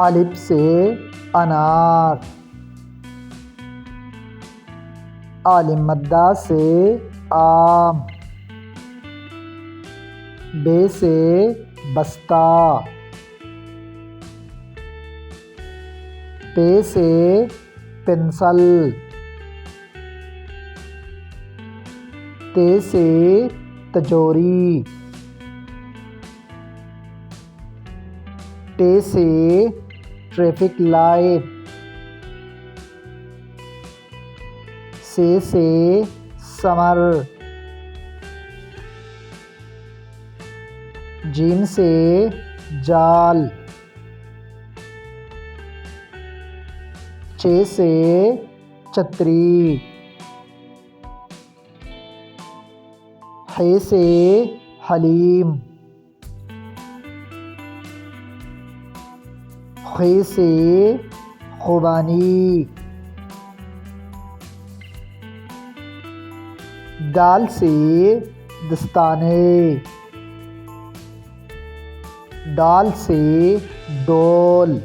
الف سے انار، عین مدہ سے آم، ب سے بستہ، پ سے پنسل، ت سے تجوری، ٹ سے ٹریفک لائٹ، س سے سمر، ج سے جال، چ سے چھتری، ح سے حلیم، خ سے خوبانی، دال سے دستانے، ڈال سے ڈول،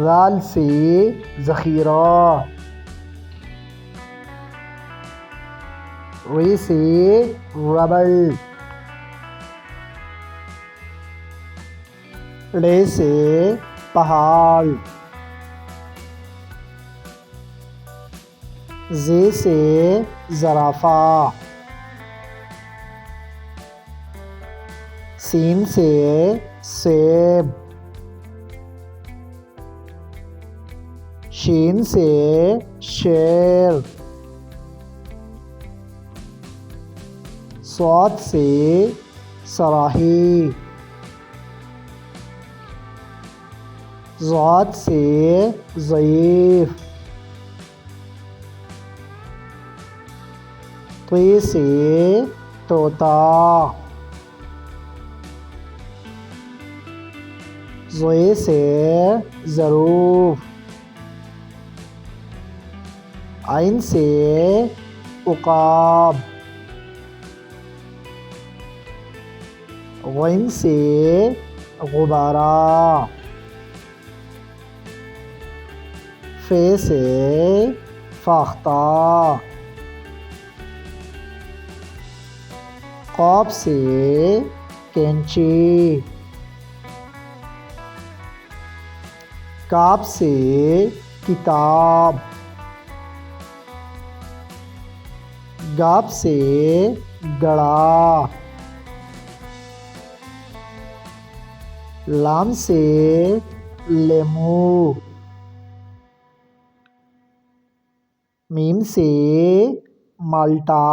ذال سے ذخیرہ، ر سے ربڑ، ڑ سے پہاڑ، ز سے زرافہ، س سے سیب، ش سے شیر، ص سے صراحی، ض سے ضعیف، ط سے طوطا، ظ سے ظروف، ع سے عقاب، غ سے غبارہ، ف سے فاختہ، ق سے کینچی، ک سے کتاب، گ سے گڑھا، ل سے لیمو، م سے مالٹا،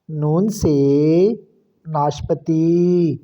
ن سے ناشپتی،